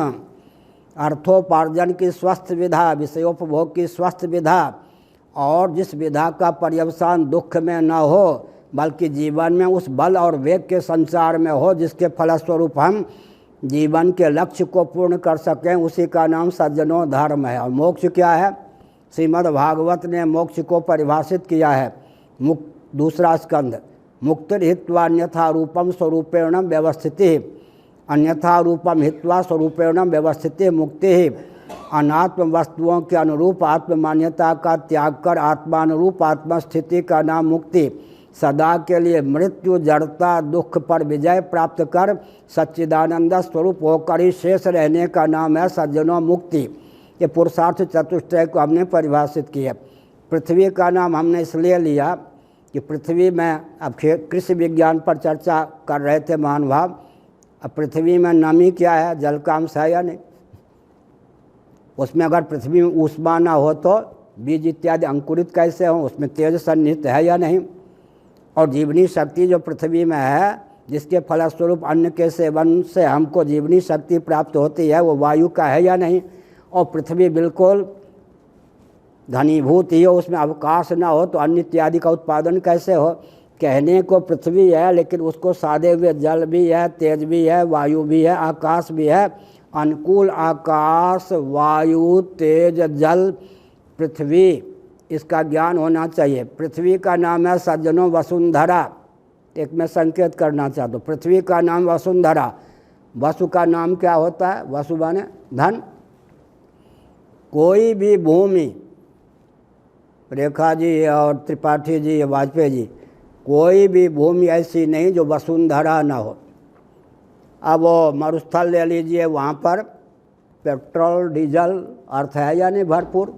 अर्थोपार्जन की स्वस्थ विधा, विषयोपभोग की स्वस्थ विधा, और जिस विधा का पर्यवसान दुख में न हो बल्कि जीवन में उस बल और वेग के संचार में हो जिसके फलस्वरूप हम जीवन के लक्ष्य को पूर्ण कर सकें, उसी का नाम सज्जनों धर्म है। और मोक्ष क्या है? श्रीमद् भागवत ने मोक्ष को परिभाषित किया है। दूसरा स्कंध, मुक्ति हित्वा अन्यथा रूपम स्वरूपेण व्यवस्थिति, अन्यथा रूपम हित्वा स्वरूपेण व्यवस्थिति मुक्ति। अनात्म वस्तुओं के अनुरूप आत्म मान्यता का त्याग कर आत्मानुरूप आत्मस्थिति का नाम मुक्ति। सदा के लिए मृत्यु जड़ता दुख पर विजय प्राप्त कर सच्चिदानंद स्वरूप होकर ही शेष रहने का नाम है सज्जनों मुक्ति। ये पुरुषार्थ चतुष्टय को हमने परिभाषित किया। पृथ्वी का नाम हमने इसलिए लिया कि पृथ्वी में, अब कृषि विज्ञान पर चर्चा कर रहे थे महानुभाव, अब पृथ्वी में नमी क्या है? जल का अंश है या नहीं? उसमें अगर पृथ्वी में ऊष्मा ना हो तो बीज इत्यादि अंकुरित कैसे हों? उसमें तेज सन्निहित है या नहीं? और जीवनी शक्ति जो पृथ्वी में है जिसके फलस्वरूप अन्न के सेवन से हमको जीवनी शक्ति प्राप्त होती है, वो वायु का है या नहीं? और पृथ्वी बिल्कुल घनीभूत ही हो, उसमें अवकाश ना हो तो अन्न इत्यादि का उत्पादन कैसे हो? कहने को पृथ्वी है लेकिन उसको सादे हुए जल भी है, तेज भी है, वायु भी है, आकाश भी है। अनुकूल आकाश, वायु, तेज, जल, पृथ्वी, इसका ज्ञान होना चाहिए। पृथ्वी का नाम है सज्जनों वसुंधरा। एक मैं संकेत करना चाहता हूँ, पृथ्वी का नाम वसुंधरा। वसु का नाम क्या होता है? वसु माने धन। कोई भी भूमि, रेखा जी और त्रिपाठी जी, वाजपेयी जी, कोई भी भूमि ऐसी नहीं जो वसुंधरा ना हो। अब वो मरुस्थल ले लीजिए, वहाँ पर पेट्रोल डीजल अर्थ है या नहीं? भरपूर।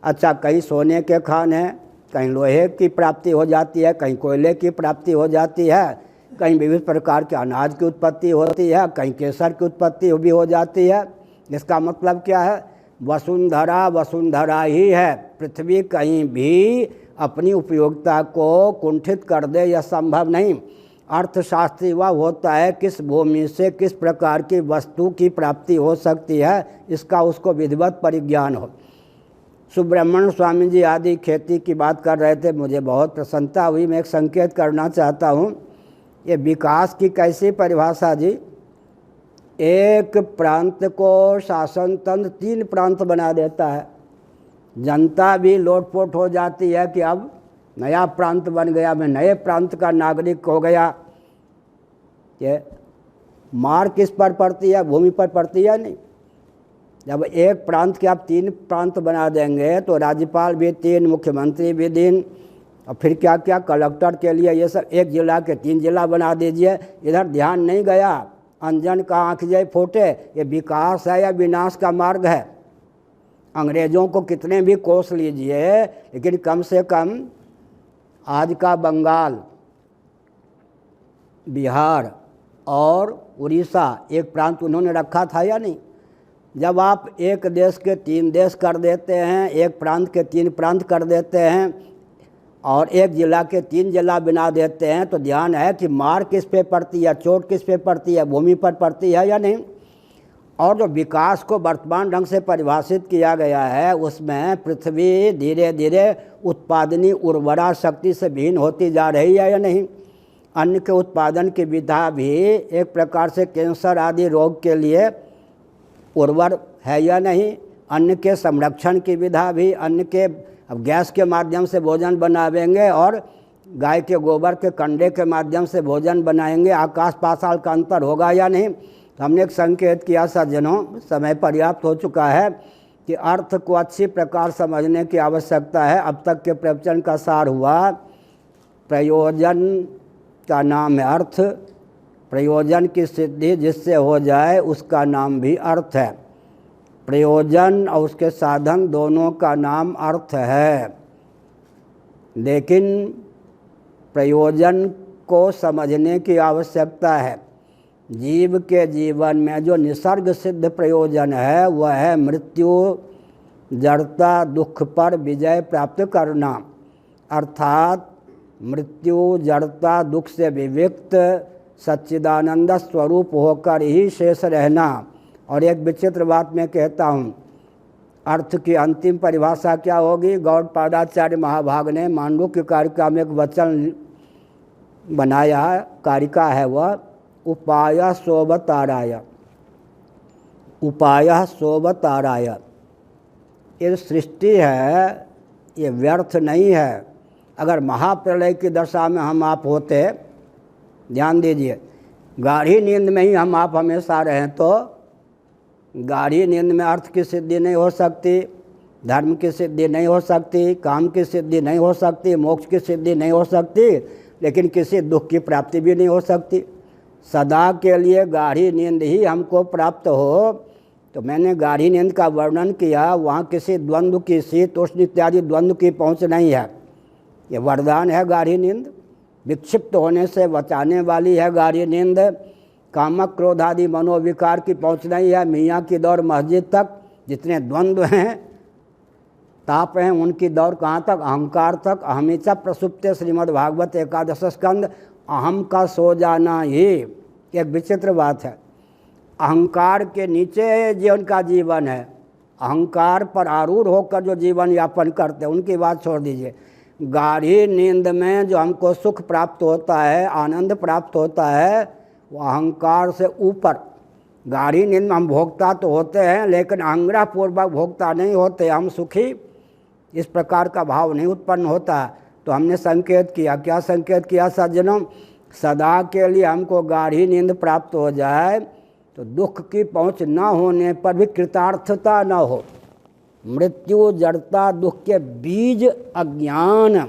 अच्छा, कहीं सोने के खान हैं, कहीं लोहे की प्राप्ति हो जाती है, कहीं कोयले की प्राप्ति हो जाती है, कहीं विविध प्रकार के अनाज की उत्पत्ति होती है, कहीं केसर की उत्पत्ति भी हो जाती है। इसका मतलब क्या है? वसुंधरा वसुंधरा ही है। पृथ्वी कहीं भी अपनी उपयोगिता को कुंठित कर दे, यह संभव नहीं। अर्थशास्त्री वह होता है किस भूमि से किस प्रकार की वस्तु की प्राप्ति हो सकती है, इसका उसको विधिवत परिज्ञान हो। सुब्रह्मण्य स्वामी जी आदि खेती की बात कर रहे थे, मुझे बहुत प्रसन्नता हुई। मैं एक संकेत करना चाहता हूँ। ये विकास की कैसी परिभाषा जी? एक प्रांत को शासन तंत्र 3 प्रांत बना देता है, जनता भी लोटपोट हो जाती है कि अब नया प्रांत बन गया, मैं नए प्रांत का नागरिक हो गया। ये मार किस पर पड़ती है? भूमि पर पड़ती है नहीं? जब एक प्रांत के आप 3 प्रांत बना देंगे तो राज्यपाल भी 3, मुख्यमंत्री भी 3, और फिर क्या क्या कलेक्टर के लिए ये सब, एक जिला के 3 जिला बना दीजिए। इधर ध्यान नहीं गया। अंजन का आँख जय फोटे, ये विकास है या विनाश का मार्ग है? अंग्रेज़ों को कितने भी कोस लीजिए, लेकिन कम से कम आज का बंगाल, बिहार और उड़ीसा एक प्रांत उन्होंने रखा था या नहीं? जब आप एक देश के 3 देश कर देते हैं, एक प्रांत के 3 प्रांत कर देते हैं और एक जिला के 3 जिला बना देते हैं, तो ध्यान है कि मार किस पे पड़ती है, चोट किस पे पड़ती है? भूमि पर पड़ती है या नहीं? और जो विकास को वर्तमान ढंग से परिभाषित किया गया है उसमें पृथ्वी धीरे धीरे उत्पादनी उर्वरा शक्ति से भिन्न होती जा रही है या नहीं? अन्न के उत्पादन की विधा भी एक प्रकार से कैंसर आदि रोग के लिए उर्वर है या नहीं? अन्न के संरक्षण की विधा भी, अन्न के, अब गैस के माध्यम से भोजन बनावेंगे और गाय के गोबर के कंडे के माध्यम से भोजन बनाएंगे, आकाश पाताल का अंतर होगा या नहीं? तो हमने एक संकेत किया सज्जनों, समय पर्याप्त हो चुका है कि अर्थ को अच्छी प्रकार समझने की आवश्यकता है। अब तक के प्रवचन का सार हुआ, प्रयोजन का नाम है अर्थ, प्रयोजन की सिद्धि जिससे हो जाए उसका नाम भी अर्थ है। प्रयोजन और उसके साधन दोनों का नाम अर्थ है, लेकिन प्रयोजन को समझने की आवश्यकता है। जीव के जीवन में जो निसर्ग सिद्ध प्रयोजन है वह है मृत्यु, जड़ता, दुख पर विजय प्राप्त करना, अर्थात मृत्यु, जड़ता, दुख से विविक्त सच्चिदानंद स्वरूप होकर ही शेष रहना। और एक विचित्र बात मैं कहता हूँ, अर्थ की अंतिम परिभाषा क्या होगी? गौड़पादाचार्य महाभाग ने मांडुक्य कारिका में एक वचन बनाया, कारिका है वह, उपाय सोवताराय, उपाय सोवताराय। ये सृष्टि है, ये व्यर्थ नहीं है। अगर महाप्रलय की दशा में हम आप होते, ध्यान दीजिए, गाढ़ी नींद में ही हम आप हमेशा रहें तो गाढ़ी नींद में अर्थ की सिद्धि नहीं हो सकती, धर्म की सिद्धि नहीं हो सकती, काम की सिद्धि नहीं हो सकती, मोक्ष की सिद्धि नहीं हो सकती, लेकिन किसी दुख की प्राप्ति भी नहीं हो सकती। सदा के लिए गाढ़ी नींद ही हमको प्राप्त हो। तो मैंने गाढ़ी नींद का वर्णन किया, वहाँ किसी द्वंद्व की, शीत उष्ण इत्यादि द्वंद्व की पहुँच नहीं है। ये वरदान है गाढ़ी नींद, विक्षिप्त होने से बचाने वाली है गाढ़ी नींद। कामक क्रोध आदि मनोविकार की पहुँच नहीं है। मियाँ की दौड़ मस्जिद तक, जितने द्वंद्व हैं, ताप हैं, उनकी दौड़ कहाँ तक? अहंकार तक। अहमिचा प्रसुप्ते श्रीमद् भागवत एकादश स्कंद, अहम का सो जाना ही एक विचित्र बात है। अहंकार के नीचे जो उनका जीवन है, अहंकार पर आरूढ़ होकर जो जीवन यापन करते हैं, उनकी बात छोड़ दीजिए। गाढ़ी नींद में जो हमको सुख प्राप्त होता है, आनंद प्राप्त होता है, वो अहंकार से ऊपर। गाढ़ी नींद में हम भोक्ता तो होते हैं, लेकिन आग्रह पूर्वक भोक्ता नहीं होते, हम सुखी, इस प्रकार का भाव नहीं उत्पन्न होता। तो हमने संकेत किया, क्या संकेत किया सज्जनों? सदा के लिए हमको गाढ़ी नींद प्राप्त हो जाए तो दुख की पहुँच न होने पर भी कृतार्थता न हो, मृत्यु, जड़ता, दुख के बीज अज्ञान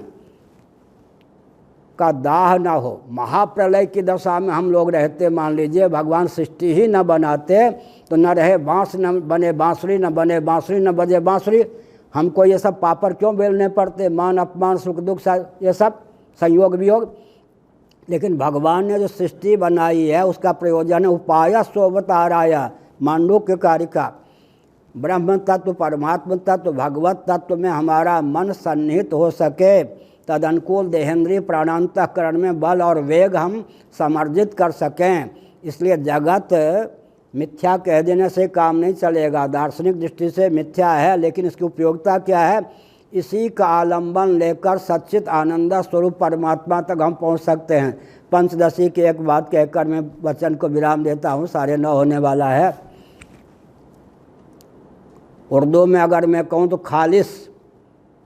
का दाह न हो। महाप्रलय की दशा में हम लोग रहते, मान लीजिए भगवान सृष्टि ही न बनाते तो न रहे बाँस, न बने बाँसुरी, न बने बाँसुरी, न बजे बाँसुरी। हमको ये सब पापड़ क्यों बेलने पड़ते? मान अपमान, सुख दुख, ये सब संयोग वियोग। लेकिन भगवान ने जो सृष्टि बनाई है उसका प्रयोजन है उपाय सोवताराय, मांडुक्य कारिका। ब्रह्म तत्व, परमात्म तत्व, भगवत तत्व में हमारा मन सन्निहित हो सके, तद अनुकूल देहेंद्रीय प्राणांतःकरण में बल और वेग हम समर्जित कर सकें। इसलिए जगत मिथ्या कह देने से काम नहीं चलेगा। दार्शनिक दृष्टि से मिथ्या है, लेकिन इसकी उपयोगिता क्या है? इसी का आलंबन लेकर सच्चित आनंद स्वरूप परमात्मा तक हम पहुंच सकते हैं। पंचदशी की एक बात कहकर मैं वचन को विराम देता हूं, 9:30 होने वाला है। उर्दू में अगर मैं कहूं तो खालिस,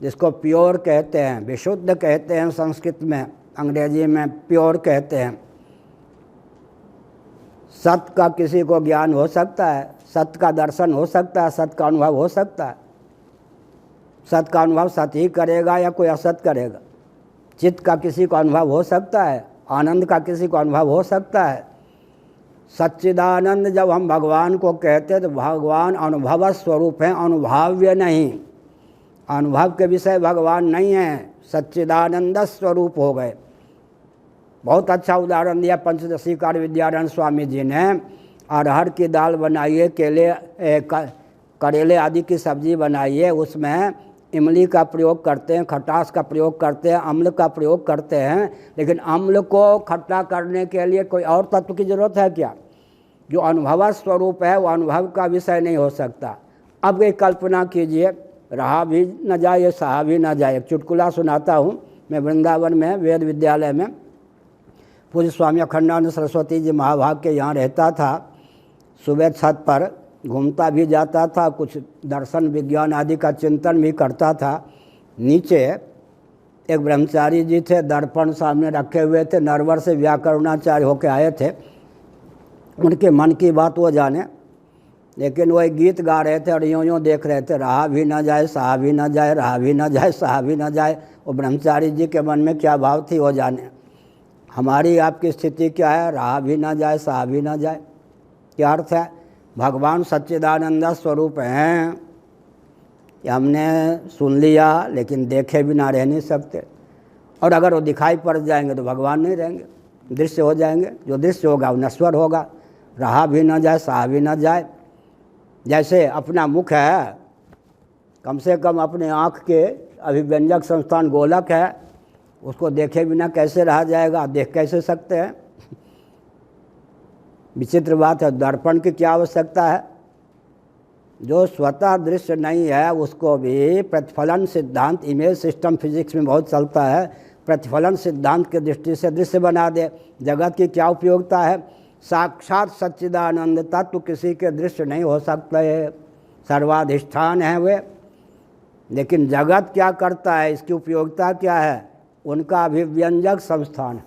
जिसको प्योर कहते हैं, विशुद्ध कहते हैं संस्कृत में, अंग्रेजी में प्योर कहते हैं। सत्य का किसी को ज्ञान हो सकता है, सत्य का दर्शन हो सकता है, सत्य का अनुभव हो सकता है। सत्य का अनुभव सत्य ही करेगा या कोई असत करेगा? चित्त का किसी को अनुभव हो सकता है, आनंद का किसी को अनुभव हो सकता है। सच्चिदानंद जब हम भगवान को कहते हैं तो भगवान अनुभव स्वरूप हैं, अनुभाव्य नहीं। अनुभव के विषय भगवान नहीं है, सच्चिदानंद स्वरूप हो गए। बहुत अच्छा उदाहरण दिया पंचदशी कार्य विद्यानंद स्वामी जी ने। अरहर की दाल बनाइए, करेले आदि की सब्जी बनाइए, उसमें इमली का प्रयोग करते हैं, खटास का प्रयोग करते हैं, अम्ल का प्रयोग करते हैं। लेकिन अम्ल को खट्टा करने के लिए कोई और तत्व की जरूरत है क्या? जो अनुभव स्वरूप है वो अनुभव का विषय नहीं हो सकता। अब एक कल्पना कीजिए, रहा भी न जाए, सहा भी न जाए। एक चुटकुला सुनाता हूँ। मैं वृंदावन में वेद विद्यालय में पूज्य स्वामी अखंडानंद सरस्वती जी महाभाग के यहाँ रहता था। सुबह छत पर घूमता भी जाता था, कुछ दर्शन विज्ञान आदि का चिंतन भी करता था। नीचे एक ब्रह्मचारी जी थे, दर्पण सामने रखे हुए थे, नरवर से व्याकरणाचार्य होके आए थे। उनके मन की बात वो जाने, लेकिन वो एक गीत गा रहे थे और यूँ देख रहे थे, रहा भी ना जाए, सहा भी ना जाए, रहा भी ना जाए, सहा भी ना जाए। वो ब्रह्मचारी जी के मन में क्या भाव थी वो जाने। हमारी आपकी स्थिति क्या है? रहा भी ना जाए, सहा भी ना जाए। क्या अर्थ है? भगवान सच्चिदानंद स्वरूप हैं, ये हमने सुन लिया लेकिन देखे बिना रह नहीं सकते। और अगर वो दिखाई पड़ जाएंगे तो भगवान नहीं रहेंगे, दृश्य हो जाएंगे। जो दृश्य होगा वो नश्वर होगा, रहा भी न जाए, सहा भी न जाए। जैसे अपना मुख है, कम से कम अपने आँख के अभिव्यंजक संस्थान गोलक है, उसको देखे बिना कैसे रहा जाएगा, देख कैसे सकते हैं। विचित्र बात है, दर्पण की क्या आवश्यकता है। जो स्वतः दृश्य नहीं है उसको भी प्रतिफलन सिद्धांत, इमेज सिस्टम फिजिक्स में बहुत चलता है, प्रतिफलन सिद्धांत के दृष्टि से दृश्य बना दे। जगत की क्या उपयोगिता है। साक्षात सच्चिदानंद तत्व किसी के दृश्य नहीं हो सकते, सर्वाधिष्ठान है वे। लेकिन जगत क्या करता है, इसकी उपयोगिता क्या है, उनका अभिव्यंजक संस्थान।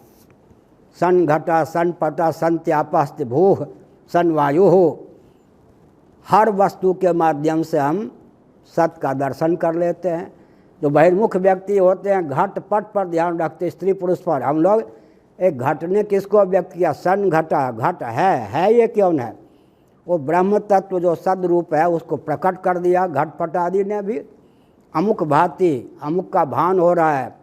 सन घटा सन पटा सन त्यापस्त भूह सन वायु हो। हर वस्तु के माध्यम से हम सत्य का दर्शन कर लेते हैं। जो बहिर्मुख व्यक्ति होते हैं घट पट पर ध्यान रखते, स्त्री पुरुष पर। हम लोग एक घट ने किसको व्यक्त किया, सन घटा, घट है ये क्यों है, वो ब्रह्म तत्व जो सदरूप है उसको प्रकट कर दिया घटपट आदि ने भी। अमुक भांति अमुक का भान हो रहा है,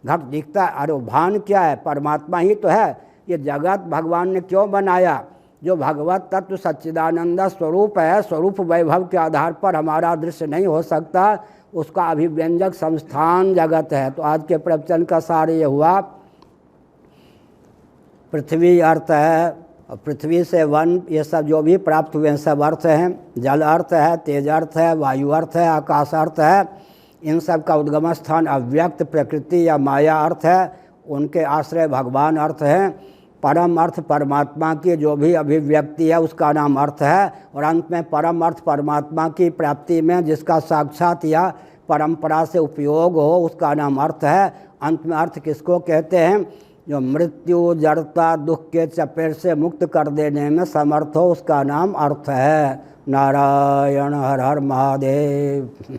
घट दिखता है, अरे भान क्या है, परमात्मा ही तो है। ये जगत भगवान ने क्यों बनाया, जो भगवत तत्व सच्चिदानंद स्वरूप है, स्वरूप वैभव के आधार पर हमारा दृश्य नहीं हो सकता, उसका अभिव्यंजक संस्थान जगत है। तो आज के प्रवचन का सार ये हुआ, पृथ्वी अर्थ है, और पृथ्वी से वन, ये सब जो भी प्राप्त हुए हैं सब अर्थ हैं। जल अर्थ है, तेज अर्थ है, वायु अर्थ है, आकाश अर्थ है। इन सब का उद्गम स्थान अव्यक्त प्रकृति या माया अर्थ है, उनके आश्रय भगवान अर्थ हैं। परम अर्थ परमात्मा की जो भी अभिव्यक्ति है उसका नाम अर्थ है। और अंत में परम अर्थ परमात्मा की प्राप्ति में जिसका साक्षात या परंपरा से उपयोग हो उसका नाम अर्थ है। अंत में अर्थ किसको कहते हैं, जो मृत्यु जड़ता दुख के चपेट से मुक्त कर देने में समर्थ हो, उसका नाम अर्थ है। नारायण हर हर महादेव।